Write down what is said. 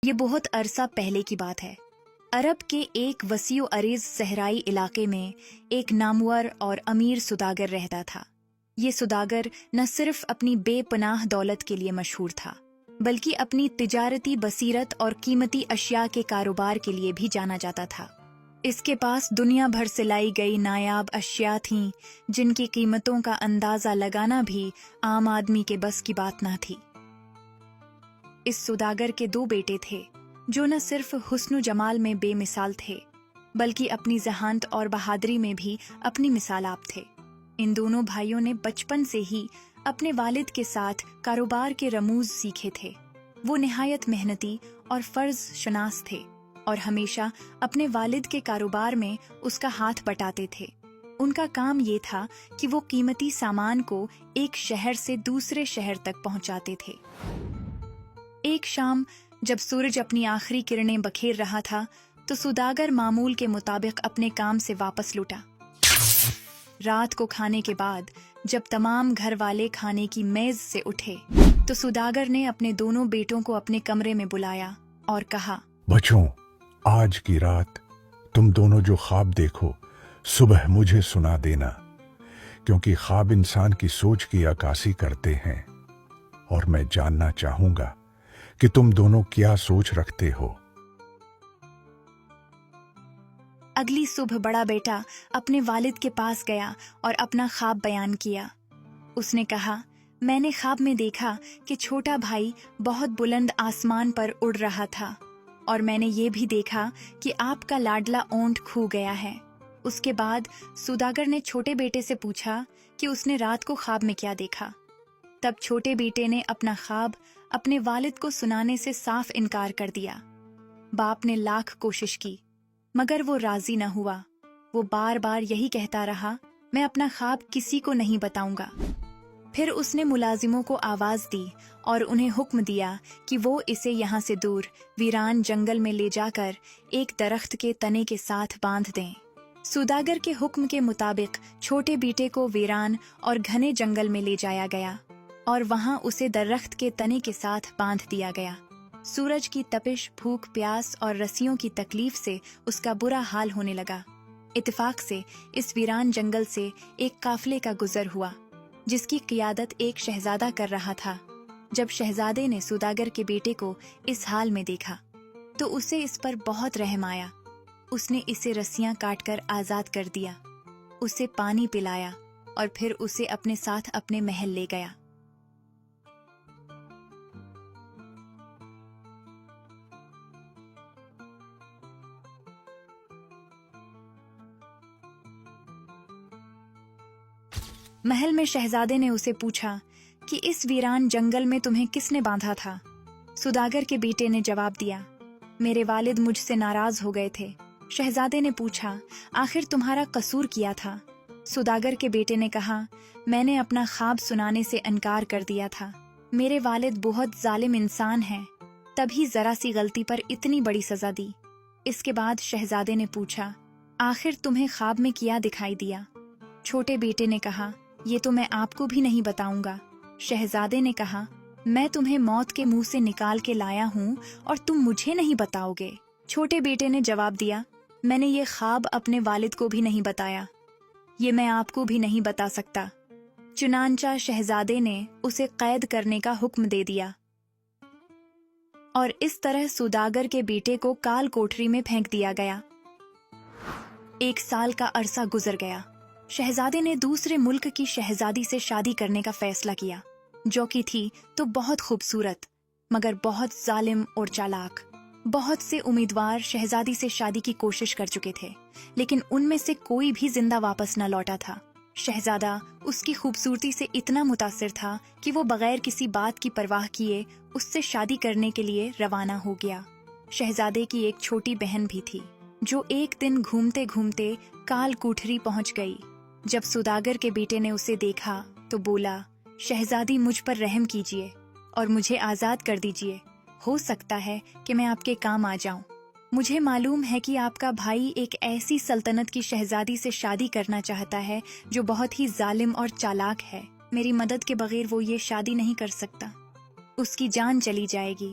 یہ بہت عرصہ پہلے کی بات ہے۔ عرب کے ایک وسیع و عریض صحرائی علاقے میں ایک نامور اور امیر سوداگر رہتا تھا۔ یہ سوداگر نہ صرف اپنی بے پناہ دولت کے لیے مشہور تھا، بلکہ اپنی تجارتی بصیرت اور قیمتی اشیاء کے کاروبار کے لیے بھی جانا جاتا تھا۔ اس کے پاس دنیا بھر سے لائی گئی نایاب اشیاء تھیں، جن کی قیمتوں کا اندازہ لگانا بھی عام آدمی کے بس کی بات نہ تھی۔ اس سوداگر کے 2 بیٹے تھے، جو نہ صرف حسن و جمال میں بے مثال تھے، بلکہ اپنی ذہانت اور بہادری میں بھی اپنی مثال آپ تھے۔ ان دونوں بھائیوں نے بچپن سے ہی اپنے والد کے ساتھ کاروبار کے رموز سیکھے تھے۔ وہ نہایت محنتی اور فرض شناس تھے، اور ہمیشہ اپنے والد کے کاروبار میں اس کا ہاتھ بٹاتے تھے۔ ان کا کام یہ تھا کہ وہ قیمتی سامان کو ایک شہر سے دوسرے شہر تک پہنچاتے تھے۔ ایک شام جب سورج اپنی آخری کرنیں بکھیر رہا تھا تو سوداگر معمول کے مطابق اپنے کام سے واپس لوٹا۔ رات کو کھانے کے بعد جب تمام گھر والے کھانے کی میز سے اٹھے تو سوداگر نے اپنے دونوں بیٹوں کو اپنے کمرے میں بلایا اور کہا، بچوں، آج کی رات تم دونوں جو خواب دیکھو صبح مجھے سنا دینا، کیونکہ خواب انسان کی سوچ کی عکاسی کرتے ہیں، اور میں جاننا چاہوں گا کہ تم دونوں کیا سوچ رکھتے ہو۔ اگلی صبح بڑا بیٹا اپنے والد کے پاس گیا اور اپنا خواب بیان کیا۔ اس نے کہا، میں نے خواب میں دیکھا کہ چھوٹا بھائی بہت بلند آسمان پر اڑ رہا تھا، اور میں نے یہ بھی دیکھا کہ آپ کا لاڈلا اونٹ کھو گیا ہے۔ اس کے بعد سوداگر نے چھوٹے بیٹے سے پوچھا کہ اس نے رات کو خواب میں کیا دیکھا۔ تب چھوٹے بیٹے نے اپنا خواب اپنے والد کو سنانے سے صاف انکار کر دیا۔ باپ نے لاکھ کوشش کی، مگر وہ راضی نہ ہوا۔ وہ بار بار یہی کہتا رہا، میں اپنا خواب کسی کو نہیں بتاؤں گا۔ پھر اس نے ملازموں کو آواز دی اور انہیں حکم دیا کہ وہ اسے یہاں سے دور ویران جنگل میں لے جا کر ایک درخت کے تنے کے ساتھ باندھ دیں۔ سوداگر کے حکم کے مطابق چھوٹے بیٹے کو ویران اور گھنے جنگل میں لے جایا گیا، اور وہاں اسے درخت کے تنے کے ساتھ باندھ دیا گیا۔ سورج کی تپش، بھوک، پیاس اور رسیوں کی تکلیف سے اس کا برا حال ہونے لگا۔ اتفاق سے اس ویران جنگل سے ایک قافلے کا گزر ہوا، جس کی قیادت ایک شہزادہ کر رہا تھا۔ جب شہزادے نے سوداگر کے بیٹے کو اس حال میں دیکھا تو اسے اس پر بہت رحم آیا۔ اس نے اسے رسیاں کاٹ کر آزاد کر دیا، اسے پانی پلایا، اور پھر اسے اپنے ساتھ اپنے محل لے گیا۔ محل میں شہزادے نے اسے پوچھا کہ اس ویران جنگل میں تمہیں کس نے باندھا تھا؟ سوداگر کے بیٹے نے جواب دیا، میرے والد مجھ سے ناراض ہو گئے تھے۔ شہزادے نے پوچھا، آخر تمہارا قصور کیا تھا؟ سوداگر کے بیٹے نے کہا، میں نے اپنا خواب سنانے سے انکار کر دیا تھا۔ میرے والد بہت ظالم انسان ہیں، تبھی ذرا سی غلطی پر اتنی بڑی سزا دی۔ اس کے بعد شہزادے نے پوچھا، آخر تمہیں خواب میں کیا دکھائی دیا؟ چھوٹے بیٹے نے کہا، یہ تو میں آپ کو بھی نہیں بتاؤں گا۔ شہزادے نے کہا، میں تمہیں موت کے منہ سے نکال کے لایا ہوں اور تم مجھے نہیں بتاؤ گے۔ چھوٹے بیٹے نے جواب دیا، میں نے یہ خواب اپنے والد کو بھی نہیں بتایا، یہ میں آپ کو بھی نہیں بتا سکتا۔ چنانچہ شہزادے نے اسے قید کرنے کا حکم دے دیا، اور اس طرح سوداگر کے بیٹے کو کال کوٹری میں پھینک دیا گیا۔ 1 سال کا عرصہ گزر گیا۔ شہزادے نے دوسرے ملک کی شہزادی سے شادی کرنے کا فیصلہ کیا، جو کہ تھی تو بہت خوبصورت مگر بہت ظالم اور چالاک۔ بہت سے امیدوار شہزادی سے شادی کی کوشش کر چکے تھے، لیکن ان میں سے کوئی بھی زندہ واپس نہ لوٹا تھا۔ شہزادہ اس کی خوبصورتی سے اتنا متاثر تھا کہ وہ بغیر کسی بات کی پرواہ کیے اس سے شادی کرنے کے لیے روانہ ہو گیا۔ شہزادے کی ایک چھوٹی بہن بھی تھی، جو ایک دن گھومتے گھومتے کال کوٹری پہنچ گئی۔ جب سوداگر کے بیٹے نے اسے دیکھا تو بولا، شہزادی مجھ پر رحم کیجیے اور مجھے آزاد کر دیجیے، ہو سکتا ہے کہ میں آپ کے کام آ جاؤں۔ مجھے معلوم ہے کہ آپ کا بھائی ایک ایسی سلطنت کی شہزادی سے شادی کرنا چاہتا ہے جو بہت ہی ظالم اور چالاک ہے۔ میری مدد کے بغیر وہ یہ شادی نہیں کر سکتا، اس کی جان چلی جائے گی۔